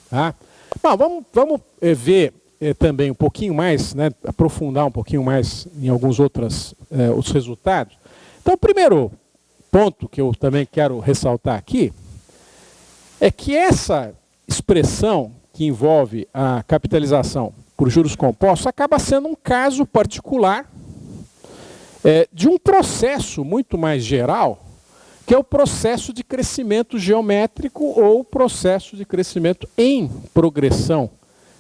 Tá? Bom, vamos ver também um pouquinho mais, né, aprofundar um pouquinho mais em alguns outros os resultados. Então, o primeiro ponto que eu também quero ressaltar aqui é que essa expressão que envolve a capitalização por juros compostos acaba sendo um caso particular de um processo muito mais geral, que é o processo de crescimento geométrico ou processo de crescimento em progressão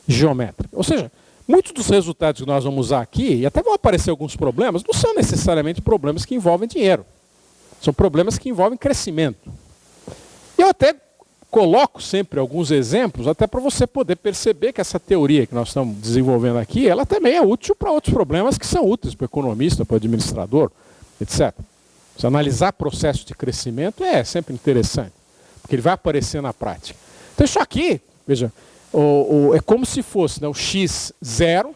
geométrica. Ou seja, muitos dos resultados que nós vamos usar aqui, e até vão aparecer alguns problemas, não são necessariamente problemas que envolvem dinheiro. São problemas que envolvem crescimento. Eu até coloco sempre alguns exemplos, até para você poder perceber que essa teoria que nós estamos desenvolvendo aqui, ela também é útil para outros problemas que são úteis para o economista, para o administrador, etc. Se analisar processo de crescimento é sempre interessante, porque ele vai aparecer na prática. Então isso aqui, veja, é como se fosse, né, o x0,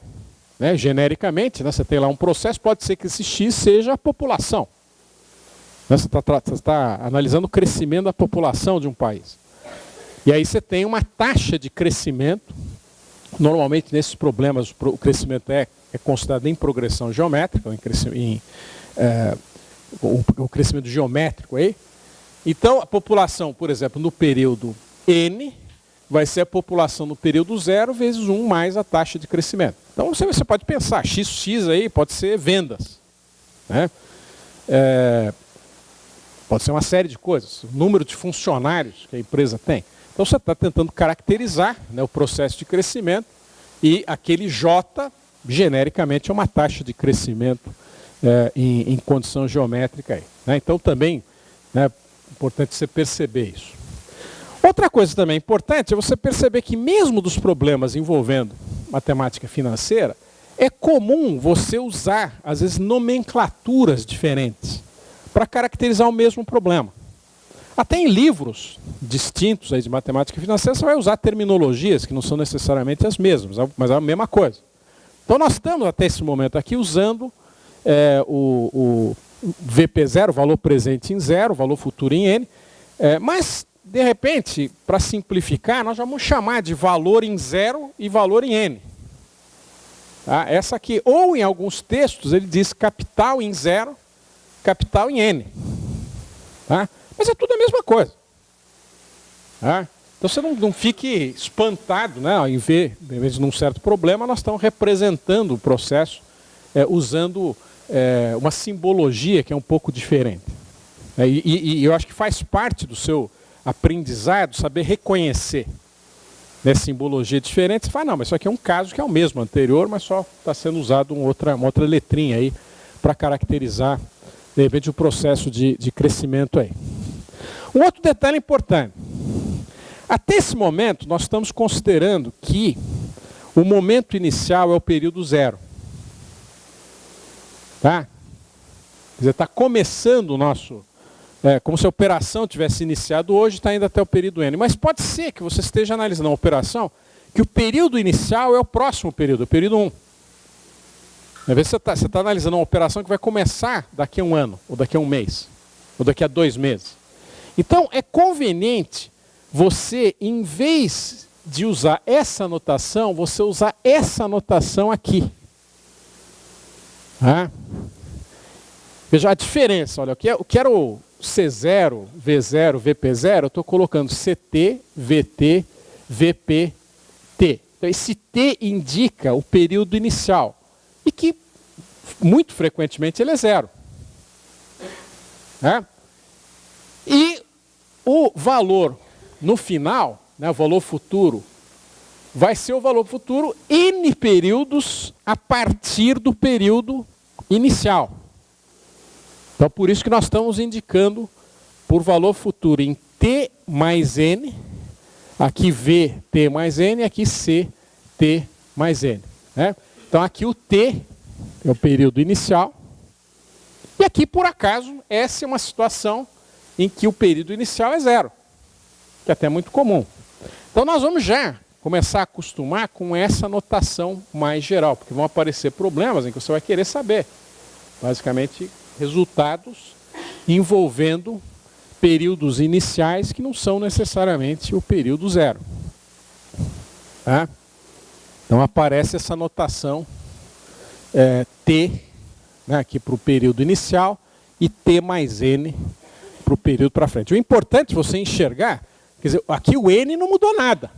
né, genericamente, né, você tem lá um processo, pode ser que esse x seja a população. Né, você está analisando o crescimento da população de um país. E aí você tem uma taxa de crescimento, normalmente nesses problemas o crescimento é considerado em progressão geométrica, o crescimento geométrico aí. Então a população, por exemplo, no período n, vai ser a população no período 0 vezes 1 mais a taxa de crescimento. Então você pode pensar, xx aí pode ser vendas, né? Pode ser uma série de coisas, o número de funcionários que a empresa tem. Então você está tentando caracterizar, né, o processo de crescimento, e aquele J, genericamente, é uma taxa de crescimento em condição geométrica aí, né? Então também é importante você perceber isso. Outra coisa também importante é você perceber que mesmo dos problemas envolvendo matemática financeira, é comum você usar, às vezes, nomenclaturas diferentes para caracterizar o mesmo problema. Até em livros distintos aí de matemática financeira, você vai usar terminologias que não são necessariamente as mesmas, mas é a mesma coisa. Então nós estamos até esse momento aqui usando o VP0, valor presente em 0, valor futuro em N, mas, de repente, para simplificar, nós vamos chamar de valor em 0 e valor em N. Tá? Essa aqui, ou em alguns textos, ele diz capital em 0, capital em N. Tá? Mas é tudo a mesma coisa. Tá? Então você não fique espantado, né? Em vez de um certo problema, nós estamos representando o processo usando uma simbologia que é um pouco diferente. E eu acho que faz parte do seu aprendizado saber reconhecer, né, simbologia diferente. Você fala, não, mas isso aqui é um caso que é o mesmo anterior, mas só está sendo usado uma outra letrinha aí para caracterizar, de repente, o processo de crescimento aí. Um outro detalhe importante. Até esse momento, nós estamos considerando que o momento inicial é o período 0. Tá? Quer dizer, está começando o nosso... como se a operação tivesse iniciado hoje, está indo até o período N. Mas pode ser que você esteja analisando uma operação que o período inicial é o próximo período, o período 1. Às vezes você está analisando uma operação que vai começar daqui a um ano, ou daqui a um mês, ou daqui a 2 meses. Então, é conveniente você, em vez de usar essa notação, você usar essa notação aqui. Tá? Veja a diferença. Olha, eu quero C0, V0, VP0, eu estou colocando CT, VT, VP, T. Então, esse T indica o período inicial. E que, muito frequentemente, ele é 0. É? E o valor no final, né, o valor futuro, vai ser o valor futuro N períodos a partir do período inicial. Então, por isso que nós estamos indicando por valor futuro em T mais N, aqui VT mais N, aqui CT mais N. Né? Então, aqui o T é o período inicial. E aqui, por acaso, essa é uma situação em que o período inicial é 0, que é até muito comum. Então, nós vamos já começar a acostumar com essa notação mais geral, porque vão aparecer problemas em que você vai querer saber, basicamente, resultados envolvendo períodos iniciais que não são necessariamente o período 0. Tá? Então aparece essa notação T, né, aqui para o período inicial, e T mais N para o período para frente. O importante é você enxergar, quer dizer, aqui o N não mudou nada.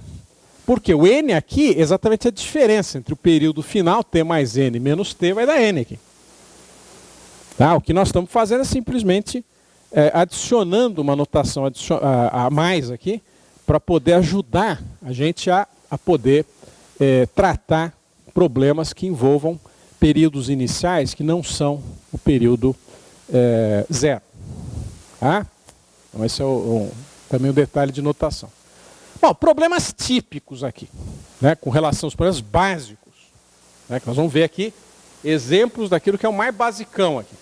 Porque o N aqui é exatamente a diferença entre o período final, T mais N menos T, vai dar N aqui. Tá? O que nós estamos fazendo é simplesmente adicionando uma notação a mais aqui, para poder ajudar a gente a poder tratar problemas que envolvam períodos iniciais que não são o período zero. Tá? Então esse é também o detalhe de notação. Bom, problemas típicos aqui, né, com relação aos problemas básicos, né, que nós vamos ver aqui exemplos daquilo que é o mais basicão aqui.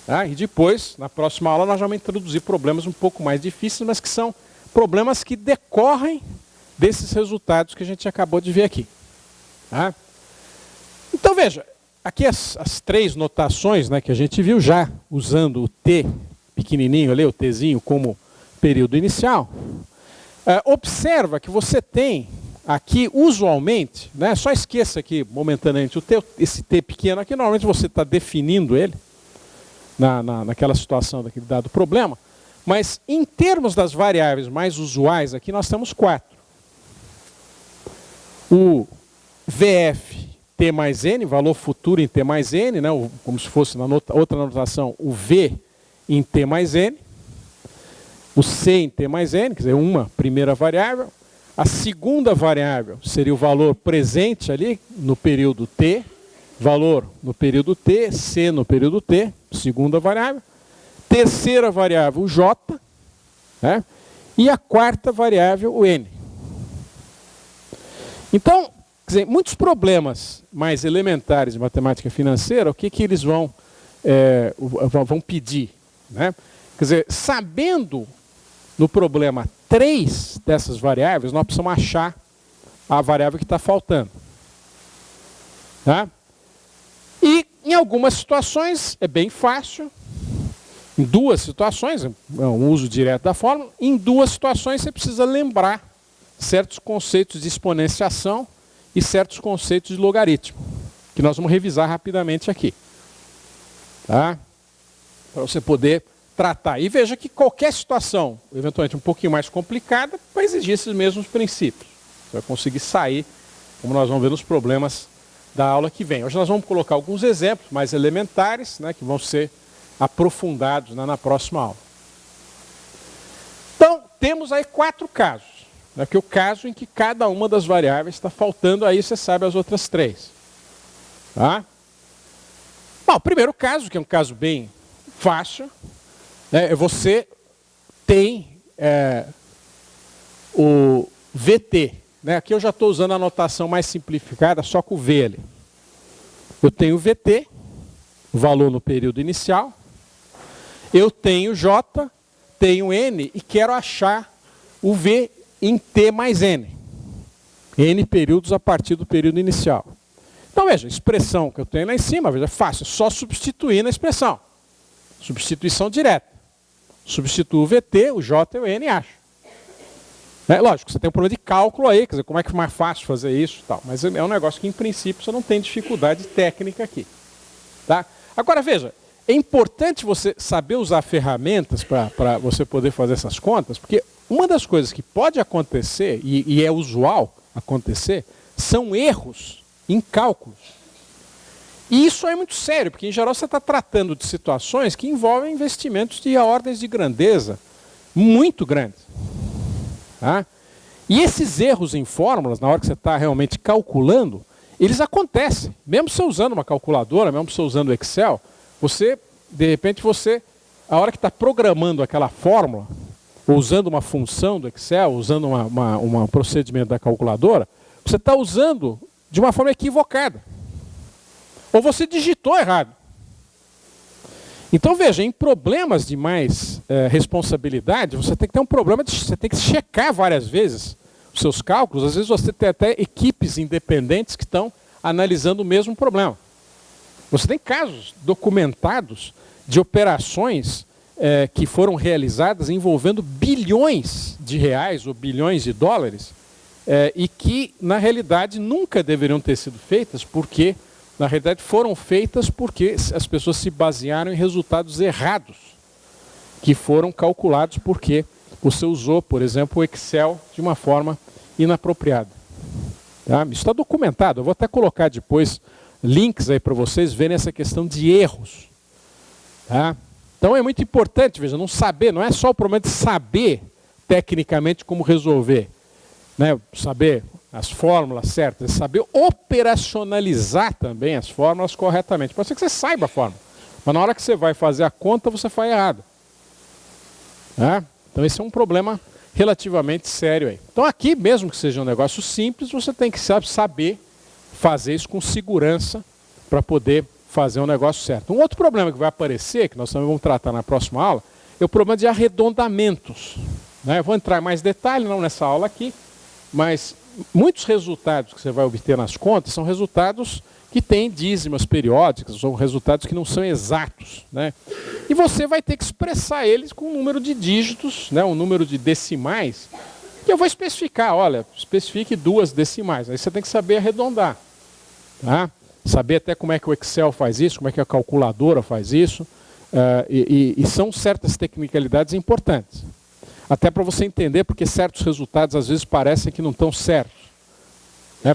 Tá? E depois, na próxima aula, nós vamos introduzir problemas um pouco mais difíceis, mas que são problemas que decorrem desses resultados que a gente acabou de ver aqui. Tá? Então veja, aqui as três notações, né, que a gente viu já, usando o T pequenininho ali, o Tzinho, como período inicial. Observa que você tem aqui, usualmente, né, só esqueça aqui momentaneamente esse T pequeno aqui, normalmente você está definindo ele naquela situação daquele dado problema, mas em termos das variáveis mais usuais aqui, nós temos 4. O VF T mais N, valor futuro em T mais N, né, como se fosse na outra notação, o V em T mais N, o C em T mais N, quer dizer, uma primeira variável. A segunda variável seria o valor presente ali no período T, valor no período T, C no período T, segunda variável. Terceira variável, o J, né? E a quarta variável, o N. Então, quer dizer, muitos problemas mais elementares de matemática financeira, o que eles vão pedir? Né? Quer dizer, sabendo no problema 3 dessas variáveis, nós precisamos achar a variável que está faltando. Tá? E em algumas situações é bem fácil. Em duas situações, é um uso direto da fórmula. Em duas situações você precisa lembrar certos conceitos de exponenciação e certos conceitos de logaritmo, que nós vamos revisar rapidamente aqui. Tá? Para você poder tratar. E veja que qualquer situação, eventualmente um pouquinho mais complicada, vai exigir esses mesmos princípios. Você vai conseguir sair, como nós vamos ver nos problemas da aula que vem. Hoje nós vamos colocar alguns exemplos mais elementares, né, que vão ser aprofundados, né, na próxima aula. Então, temos aí 4 casos. Né, que é o caso em que cada uma das variáveis está faltando, aí você sabe as outras 3. Tá? Bom, o primeiro caso, que é um caso bem fácil, você tem o VT. Né? Aqui eu já estou usando a notação mais simplificada, só com o V ali. Eu tenho o VT, o valor no período inicial. Eu tenho J, tenho N e quero achar o V em T mais N. N períodos a partir do período inicial. Então veja, a expressão que eu tenho lá em cima, veja, é fácil, só substituir na expressão. Substituição direta. Substituo o VT, o J e o N e acho. Lógico, você tem um problema de cálculo aí, quer dizer, como é que é mais fácil fazer isso e tal. Mas é um negócio que, em princípio, você não tem dificuldade técnica aqui. Tá? Agora, veja, é importante você saber usar ferramentas para você poder fazer essas contas, porque uma das coisas que pode acontecer, e é usual acontecer, são erros em cálculos. E isso é muito sério, porque em geral você está tratando de situações que envolvem investimentos de ordens de grandeza muito grandes. Tá? E esses erros em fórmulas, na hora que você está realmente calculando, eles acontecem. Mesmo você usando uma calculadora, mesmo você usando o Excel, de repente a hora que está programando aquela fórmula, ou usando uma função do Excel, usando um procedimento da calculadora, você está usando de uma forma equivocada. Ou você digitou errado. Então veja, em problemas de mais responsabilidade, você tem que ter um problema, você tem que checar várias vezes os seus cálculos. Às vezes você tem até equipes independentes que estão analisando o mesmo problema. Você tem casos documentados de operações que foram realizadas envolvendo bilhões de reais ou bilhões de dólares e que, na realidade, nunca deveriam ter sido feitas, porque, na realidade, foram feitas porque as pessoas se basearam em resultados errados, que foram calculados porque você usou, por exemplo, o Excel de uma forma inapropriada. Tá? Isso está documentado. Eu vou até colocar depois links aí para vocês verem essa questão de erros. Tá? Então é muito importante, veja, não saber, não é só o problema de saber tecnicamente como resolver, né? Saber as fórmulas certas, é saber operacionalizar também as fórmulas corretamente. Pode ser que você saiba a fórmula, mas na hora que você vai fazer a conta, você faz errado. Tá? Então esse é um problema relativamente sério aí. Então aqui, mesmo que seja um negócio simples, você tem que saber fazer isso com segurança para poder fazer um negócio certo. Um outro problema que vai aparecer, que nós também vamos tratar na próxima aula, é o problema de arredondamentos. Né? Eu vou entrar em mais detalhe, não nessa aula aqui, mas muitos resultados que você vai obter nas contas são resultados que têm dízimas periódicas, são resultados que não são exatos. Né? E você vai ter que expressar eles com um número de dígitos, né? Um número de decimais, que eu vou especificar. Olha, especifique 2 decimais. Aí você tem que saber arredondar. Tá? Saber até como é que o Excel faz isso, como é que a calculadora faz isso. E são certas tecnicalidades importantes. Até para você entender porque certos resultados às vezes parecem que não estão certos.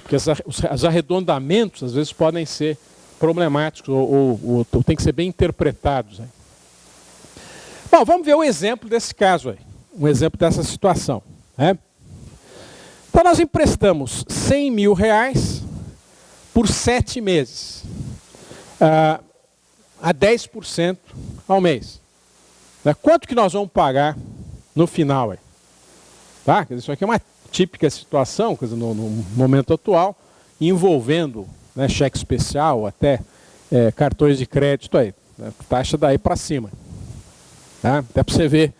Porque os arredondamentos às vezes podem ser problemáticos ou tem que ser bem interpretados. Né? Bom, vamos ver um exemplo desse caso aí. Um exemplo dessa situação. Né? Então nós emprestamos 100 mil reais por 7 meses. A 10% ao mês. Né? Quanto que nós vamos pagar no final? Aí? Tá? Isso aqui é uma típica situação, quer dizer, no momento atual, envolvendo, né, cheque especial, até cartões de crédito aí, né, taxa daí para cima. Tá? Até para você ver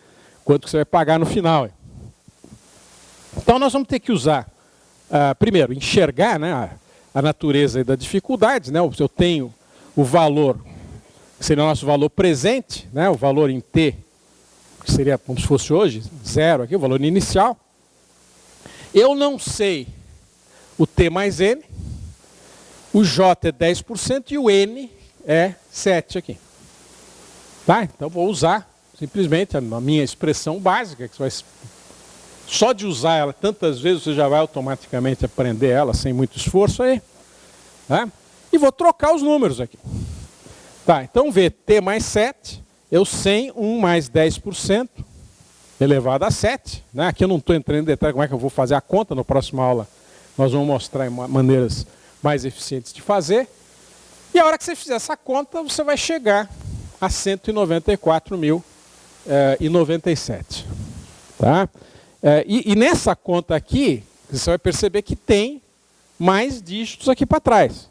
quanto que você vai pagar no final. Aí. Então nós vamos ter que usar, primeiro, enxergar, né, a natureza da dificuldade. Né, eu tenho o valor, que seria o nosso valor presente, né, o valor em T, que seria como se fosse hoje, 0 aqui, o valor inicial. Eu não sei o T mais N, o J é 10% e o N é 7 aqui. Tá? Então vou usar simplesmente a minha expressão básica, que você vai, só de usar ela tantas vezes você já vai automaticamente aprender ela sem muito esforço aí. Tá? E vou trocar os números aqui. Tá, então V, T mais 7, eu 100, 1 mais 10%. Elevado a 7. Né? Aqui eu não estou entrando em detalhe como é que eu vou fazer a conta. Na próxima aula nós vamos mostrar maneiras mais eficientes de fazer. E a hora que você fizer essa conta, você vai chegar a 194.097. Tá? E nessa conta aqui, você vai perceber que tem mais dígitos aqui para trás.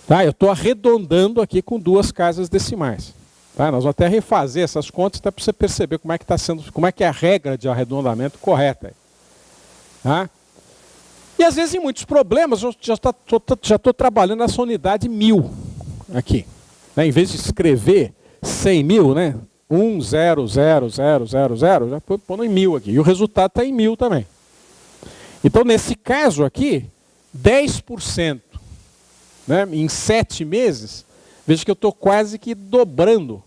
Tá? Eu estou arredondando aqui com 2 casas decimais. Tá? Nós vamos até refazer essas contas até para você perceber como é que está sendo, como é que é a regra de arredondamento correta. Tá? E às vezes em muitos problemas eu já estou trabalhando nessa unidade 1000 aqui. Né? Em vez de escrever 100 mil, né? 1, 0, 0, 0, 0, 0, já estou pondo em 1000 aqui. E o resultado está em 1000 também. Então nesse caso aqui, 10%, né? Em 7 meses, veja que eu estou quase que dobrando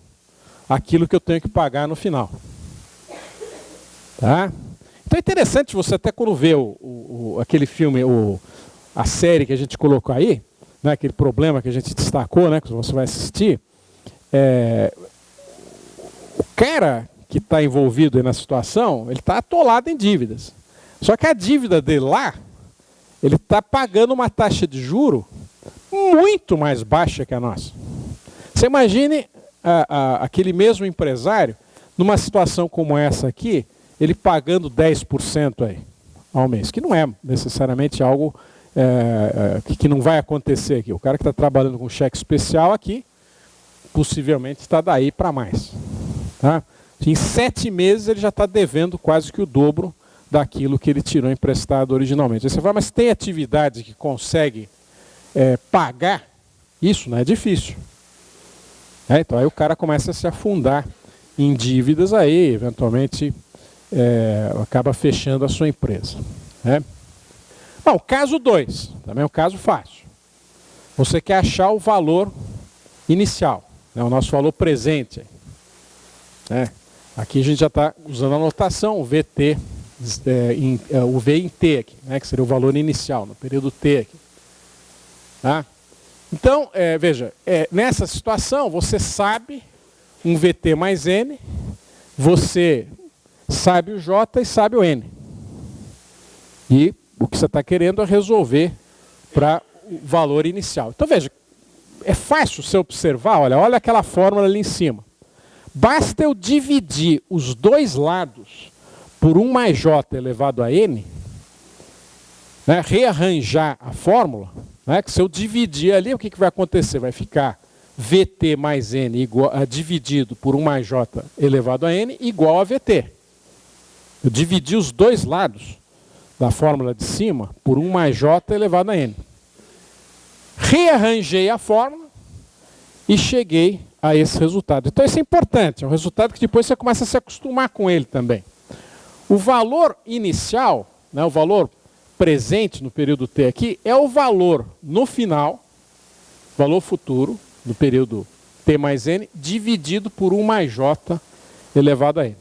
aquilo que eu tenho que pagar no final. Tá? Então é interessante você até quando vê aquele filme, a série que a gente colocou aí, né, aquele problema que a gente destacou, né, que você vai assistir, o cara que está envolvido aí na situação, ele está atolado em dívidas. Só que a dívida dele lá, ele está pagando uma taxa de juro muito mais baixa que a nossa. Você imagine aquele mesmo empresário, numa situação como essa aqui, ele pagando 10% aí, ao mês, que não é necessariamente algo que não vai acontecer aqui. O cara que está trabalhando com cheque especial aqui, possivelmente está daí para mais. Tá? Em 7 meses ele já está devendo quase que o dobro daquilo que ele tirou emprestado originalmente. Aí você fala, mas tem atividade que consegue pagar isso? Não é difícil. Então aí o cara começa a se afundar em dívidas aí, eventualmente acaba fechando a sua empresa. Né? Bom, caso 2, também é um caso fácil. Você quer achar o valor inicial, né, o nosso valor presente. Né? Aqui a gente já está usando a notação, o VT, o V em T aqui, né, que seria o valor inicial, no período T aqui. Tá? Então, veja, nessa situação você sabe um VT mais N, você sabe o J e sabe o N. E o que você está querendo é resolver para o valor inicial. Então, veja, é fácil você observar, olha aquela fórmula ali em cima. Basta eu dividir os dois lados por 1 mais J elevado a N, né, rearranjar a fórmula, né, que se eu dividir ali, o que vai acontecer? Vai ficar VT mais N dividido por 1 mais J elevado a N igual a VT. Eu dividi os dois lados da fórmula de cima por 1 mais J elevado a N. Rearranjei a fórmula e cheguei a esse resultado. Então isso é importante, é um resultado que depois você começa a se acostumar com ele também. O valor inicial, né, o valor presente no período T aqui, é o valor no final, valor futuro, do período T mais N, dividido por 1 mais J elevado a N.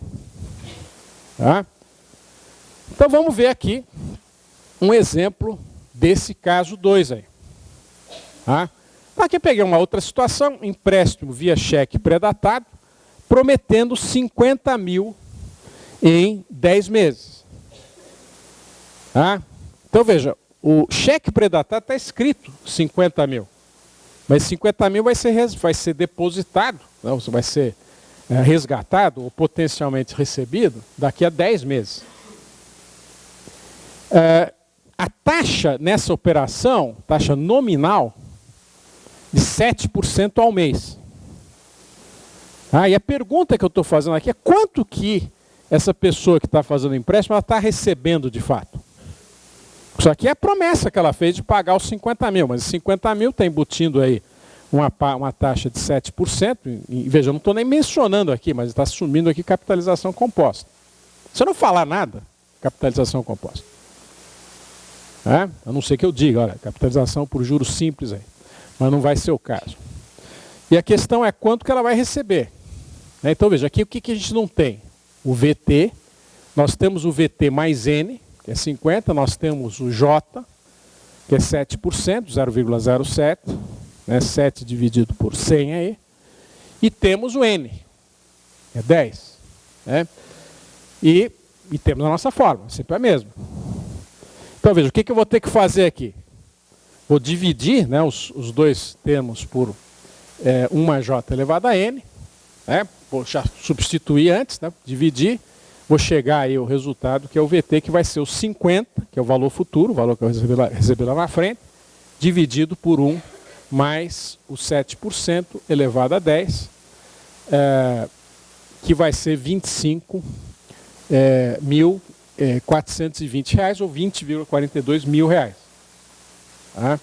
Tá? Então vamos ver aqui um exemplo desse caso 2 aí. Tá? Aqui eu peguei uma outra situação, empréstimo via cheque pré-datado, prometendo 50 mil em 10 meses. Tá? Então veja, o cheque pré-datado está escrito 50 mil. Mas 50 mil vai ser depositado, não, vai ser resgatado ou potencialmente recebido daqui a 10 meses. A taxa nessa operação, taxa nominal, de 7% ao mês. E a pergunta que eu estou fazendo aqui é quanto que essa pessoa que está fazendo o empréstimo está recebendo de fato? Isso aqui é a promessa que ela fez de pagar os 50 mil, mas 50 mil está embutindo aí uma taxa de 7%, e veja, eu não estou nem mencionando aqui, mas está assumindo aqui capitalização composta. Se eu não falar nada, capitalização composta. A não ser que eu diga, olha, capitalização por juros simples aí. Mas não vai ser o caso. E a questão é quanto que ela vai receber. Então veja, aqui o que a gente não tem? O VT, nós temos o VT mais N, que é 50, nós temos o J, que é 7%, 0,07, né, 7 dividido por 100 aí, e temos o N, que é 10. Né? E temos a nossa fórmula, sempre a mesma. Então veja, o que eu vou ter que fazer aqui? Vou dividir, né, os dois termos por 1 mais J elevado a N, né, vou já substituir antes, né, dividir, vou chegar aí ao resultado que é o VT, que vai ser o 50, que é o valor futuro, o valor que eu recebi lá na frente, dividido por 1 mais o 7% elevado a 10, que vai ser 25.420 reais ou 20,42 mil reais. Tá?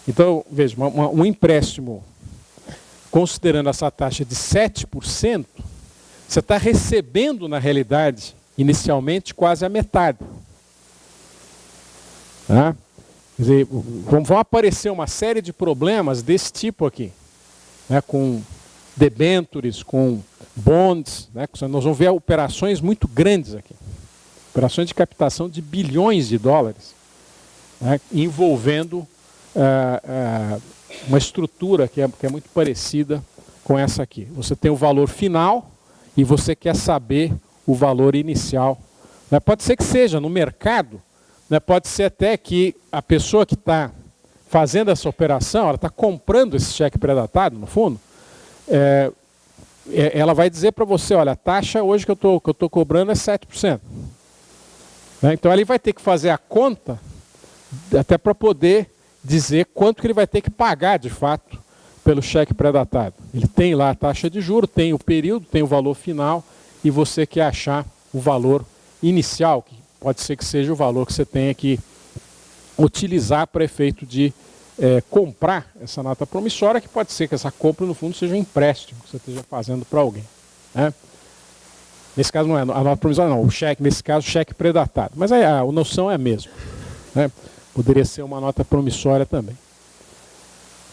Então, veja, um empréstimo, considerando essa taxa de 7%, você está recebendo, na realidade, inicialmente, quase a metade. Tá? Quer dizer, vão aparecer uma série de problemas desse tipo aqui, né, com debentures, com bonds, né, nós vamos ver operações muito grandes aqui. Operações de captação de bilhões de dólares, né, envolvendo uma estrutura que é muito parecida com essa aqui. Você tem o valor final e você quer saber o valor inicial. Né, pode ser que seja no mercado, né, pode ser até que a pessoa que está fazendo essa operação, ela está comprando esse cheque pré-datado, no fundo, ela vai dizer para você, olha, a taxa hoje que eu estou cobrando é 7%. Né, então ele vai ter que fazer a conta até para poder dizer quanto que ele vai ter que pagar de fato pelo cheque pré-datado. Ele tem lá a taxa de juros, tem o período, tem o valor final e você quer achar o valor inicial, que pode ser que seja o valor que você tenha que utilizar para efeito de comprar essa nota promissória, que pode ser que essa compra no fundo seja um empréstimo que você esteja fazendo para alguém. Né? Nesse caso não é a nota promissória, não, o cheque, nesse caso, cheque pré-datado. Mas a noção é a mesma. né? Poderia ser uma nota promissória também.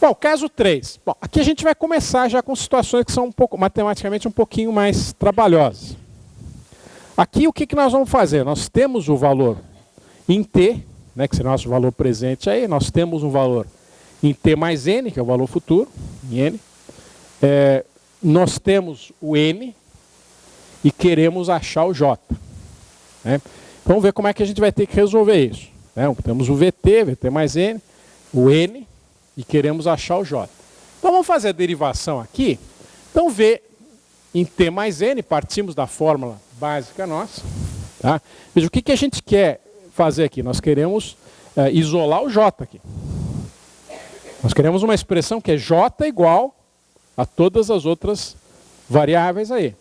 Bom, caso 3. Bom, aqui a gente vai começar já com situações que são matematicamente um pouquinho mais trabalhosas. Aqui o que nós vamos fazer? Nós temos o valor em T, né, que será o nosso valor presente aí, nós temos um valor em T mais N, que é o valor futuro, em N. Nós temos o N e queremos achar o J. Né? Vamos ver como é que a gente vai ter que resolver isso. Né? Temos o VT mais N, o N, e queremos achar o J. Então vamos fazer a derivação aqui. Então V em T mais N, partimos da fórmula básica nossa. Tá? Veja, o que a gente quer fazer aqui? Nós queremos isolar o J aqui. Nós queremos uma expressão que é J igual a todas as outras variáveis aí.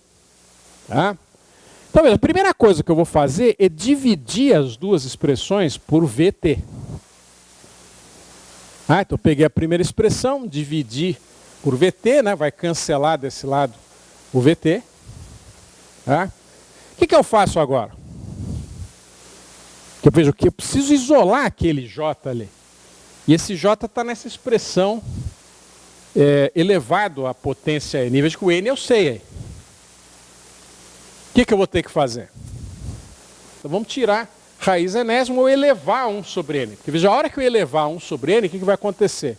Tá? Então, veja, a primeira coisa que eu vou fazer é dividir as duas expressões por VT. Então eu peguei a primeira expressão, dividi por VT, né? Vai cancelar desse lado o VT. Tá? O que eu faço agora? Eu vejo que eu preciso isolar aquele J ali. E esse J está nessa expressão elevado à potência N. Veja que o N eu sei aí. O que eu vou ter que fazer? Então vamos tirar raiz enésima ou elevar 1 sobre N. Porque veja, a hora que eu elevar 1 sobre N, o que vai acontecer?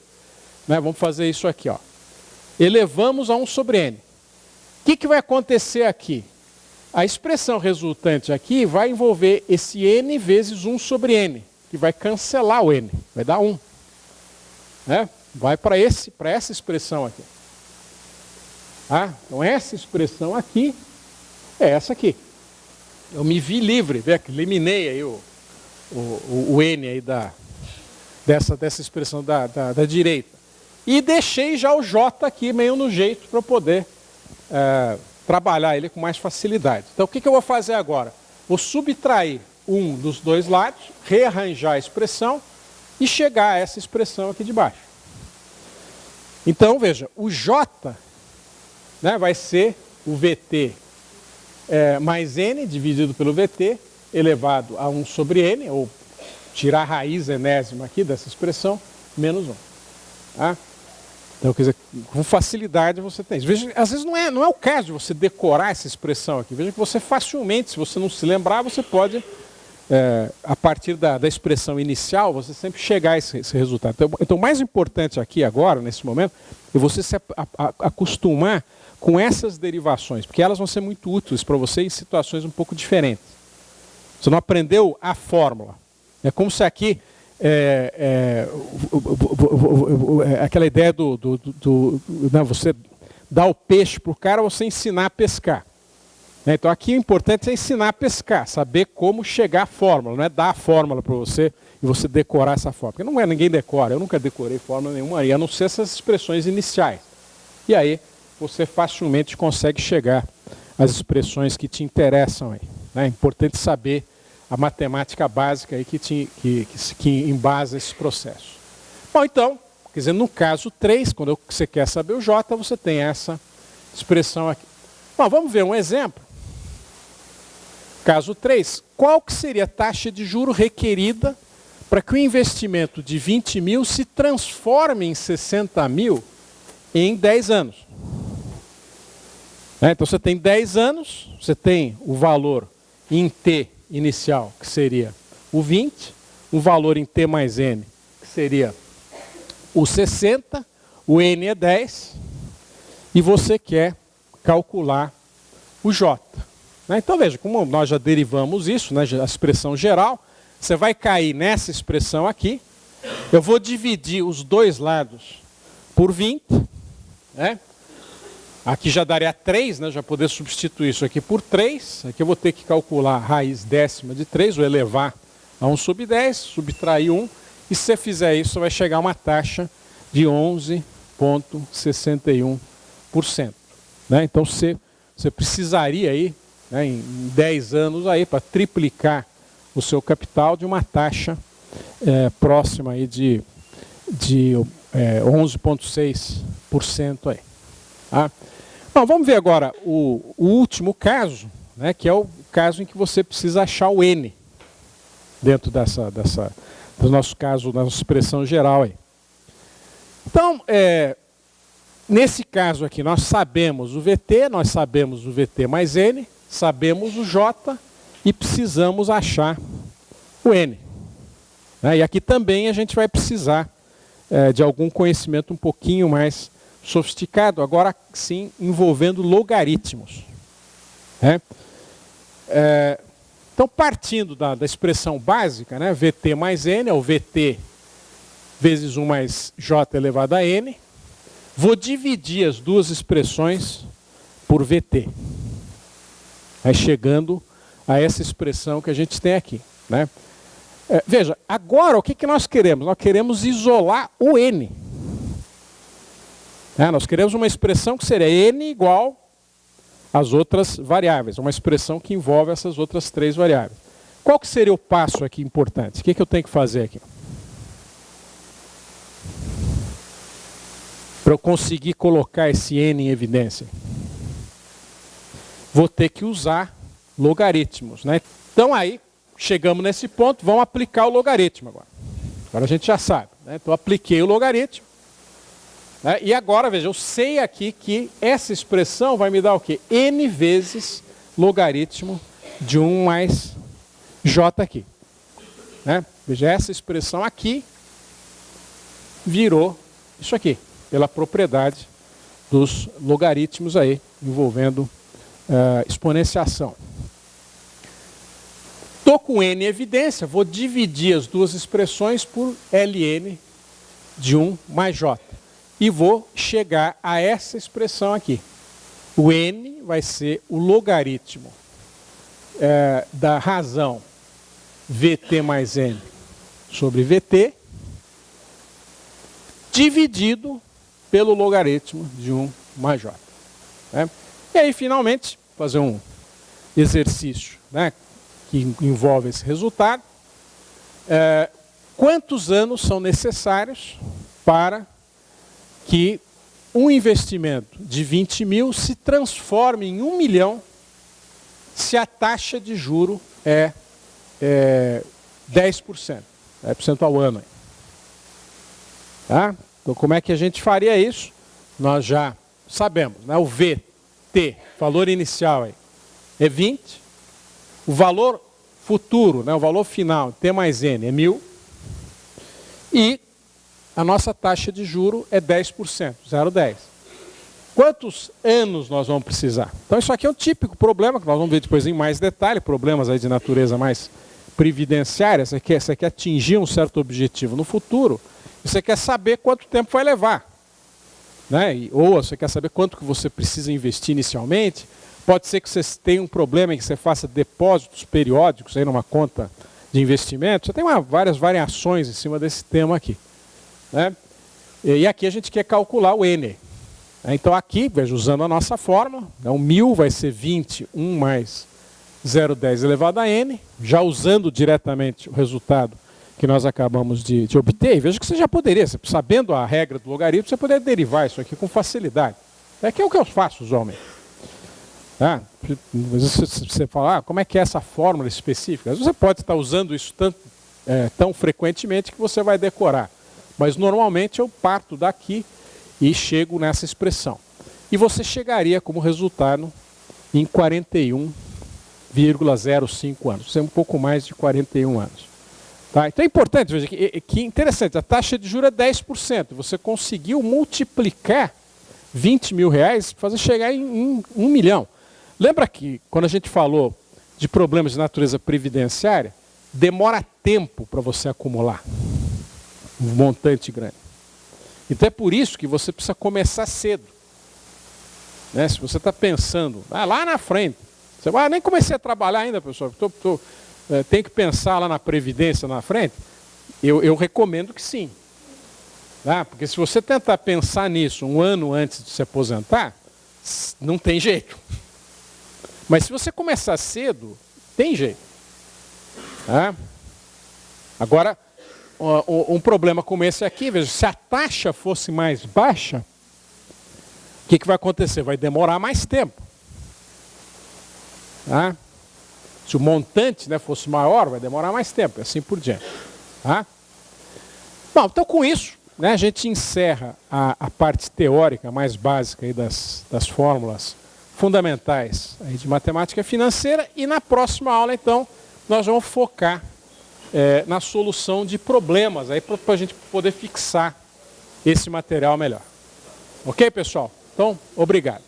Né? Vamos fazer isso aqui. Ó. Elevamos a 1 sobre N. O que vai acontecer aqui? A expressão resultante aqui vai envolver esse N vezes 1 sobre N, que vai cancelar o N, vai dar 1. Né? Vai para essa expressão aqui. Então essa expressão aqui é essa aqui. Eu me vi livre, eliminei aí o N aí dessa expressão da direita. E deixei já o J aqui meio no jeito para poder trabalhar ele com mais facilidade. Então o que eu vou fazer agora? Vou subtrair um dos dois lados, rearranjar a expressão e chegar a essa expressão aqui de baixo. Então veja, o J, né, vai ser o VT mais N dividido pelo VT elevado a 1 sobre N, ou tirar a raiz enésima aqui dessa expressão, menos 1. Tá? Então, quer dizer, com facilidade você tem isso. Veja, às vezes não é o caso de você decorar essa expressão aqui. Veja que você facilmente, se você não se lembrar, você pode, a partir da expressão inicial, você sempre chegar a esse resultado. Então, o mais importante aqui agora, nesse momento, é você se acostumar com essas derivações, porque elas vão ser muito úteis para você em situações um pouco diferentes. Você não aprendeu a fórmula. É como se aqui... aquela ideia né, você dar o peixe para o cara, você ensinar a pescar. Então aqui o importante é ensinar a pescar, saber como chegar à fórmula, não é dar a fórmula para você e você decorar essa fórmula. Porque ninguém decora, eu nunca decorei fórmula nenhuma, a não ser essas expressões iniciais. E aí você facilmente consegue chegar às expressões que te interessam aí. É importante saber a matemática básica aí que embasa esse processo. Bom, então, quer dizer, no caso 3, quando você quer saber o J, você tem essa expressão aqui. Bom, vamos ver um exemplo. Caso 3, qual que seria a taxa de juro requerida para que o investimento de 20 mil se transforme em 60 mil em 10 anos? Então você tem 10 anos, você tem o valor em T inicial, que seria o 20, o valor em T mais N, que seria o 60, o N é 10, e você quer calcular o J. Então veja, como nós já derivamos isso, né, a expressão geral, você vai cair nessa expressão aqui, eu vou dividir os dois lados por 20, né? Aqui já daria 3, né? Já poder substituir isso aqui por 3. Aqui eu vou ter que calcular a raiz décima de 3, vou elevar a 1 sobre 10, subtrair 1. E se você fizer isso, você vai chegar a uma taxa de 11,61%. Né? Então você precisaria aí, né, em 10 anos aí, para triplicar o seu capital de uma taxa próxima aí de 11,6% aí. Tá? Bom, vamos ver agora o último caso, né, que é o caso em que você precisa achar o N dentro dessa no nosso caso, na nossa expressão geral aí. Então, nesse caso aqui, nós sabemos o VT, nós sabemos o VT mais N, sabemos o J e precisamos achar o N. E aqui também a gente vai precisar de algum conhecimento um pouquinho mais sofisticado, agora sim envolvendo logaritmos. Então, partindo da expressão básica, né, VT mais N é o VT vezes 1 mais J elevado a N, vou dividir as duas expressões por VT. Aí chegando a essa expressão que a gente tem aqui. Né? Veja, agora o que nós queremos? Nós queremos isolar o N. Nós queremos uma expressão que seria N igual às outras variáveis, uma expressão que envolve essas outras 3 variáveis. Qual que seria o passo aqui importante? O que eu tenho que fazer aqui? Para eu conseguir colocar esse N em evidência, vou ter que usar logaritmos. Né? Então aí, chegamos nesse ponto, vamos aplicar o logaritmo agora. Agora a gente já sabe. Né? Então apliquei o logaritmo. Né? E agora, veja, eu sei aqui que essa expressão vai me dar o quê? N vezes logaritmo de 1 mais J aqui. Né? Veja, essa expressão aqui virou isso aqui, pela propriedade dos logaritmos aí, envolvendo exponenciação. Estou com N em evidência, vou dividir as duas expressões por Ln de 1 mais J. E vou chegar a essa expressão aqui. O N vai ser o logaritmo da razão VT mais N sobre VT, dividido pelo logaritmo de 1 mais J. Né? E aí, finalmente, fazer um exercício, né, que envolve esse resultado. Quantos anos são necessários para que um investimento de 20 mil se transforme em 1 milhão se a taxa de juro é 10%, 10% ao ano. Tá? Então, como é que a gente faria isso? Nós já sabemos, né? O VT, valor inicial, aí, é 20. O valor futuro, né? O valor final, T mais N, é 1000. E a nossa taxa de juro é 10%, 0,10. Quantos anos nós vamos precisar? Então, isso aqui é um típico problema, que nós vamos ver depois em mais detalhe, problemas aí de natureza mais previdenciária. Você quer atingir um certo objetivo no futuro, você quer saber quanto tempo vai levar. Né? Ou você quer saber quanto que você precisa investir inicialmente. Pode ser que você tenha um problema em que você faça depósitos periódicos aí numa conta de investimento. Você tem várias variações em cima desse tema aqui. Né? E aqui a gente quer calcular o N. Então aqui, veja, usando a nossa fórmula, o 1000 vai ser 20, 1 mais 0,10 elevado a N. Já usando diretamente o resultado que nós acabamos de obter, veja que você já poderia, sabendo a regra do logaritmo, você poderia derivar isso aqui com facilidade. Que é o que eu faço usualmente. Tá? Às vezes você fala, como é que é essa fórmula específica? Às vezes você pode estar usando isso tão frequentemente que você vai decorar. Mas normalmente eu parto daqui e chego nessa expressão. E você chegaria como resultado em 41,05 anos. Isso é um pouco mais de 41 anos. Tá? Então é importante, veja, que interessante, a taxa de juros é 10%. Você conseguiu multiplicar 20 mil reais, fazer chegar em 1 milhão. Lembra que quando a gente falou de problemas de natureza previdenciária, demora tempo para você acumular um montante grande. Então é por isso que você precisa começar cedo. Né? Se você está pensando, lá na frente, você vai, nem comecei a trabalhar ainda, pessoal, tem que pensar lá na previdência na frente, eu recomendo que sim. Tá? Porque se você tentar pensar nisso um ano antes de se aposentar, não tem jeito. Mas se você começar cedo, tem jeito. Tá? Agora, um problema como esse aqui, veja, se a taxa fosse mais baixa, o que vai acontecer? Vai demorar mais tempo. Se o montante, né, fosse maior, vai demorar mais tempo, e assim por diante. Tá? Bom, então com isso, né, a gente encerra a parte teórica mais básica aí das fórmulas fundamentais aí de matemática financeira, e na próxima aula, então, nós vamos focar na solução de problemas aí para a gente poder fixar esse material melhor. Ok, pessoal? Então, obrigado.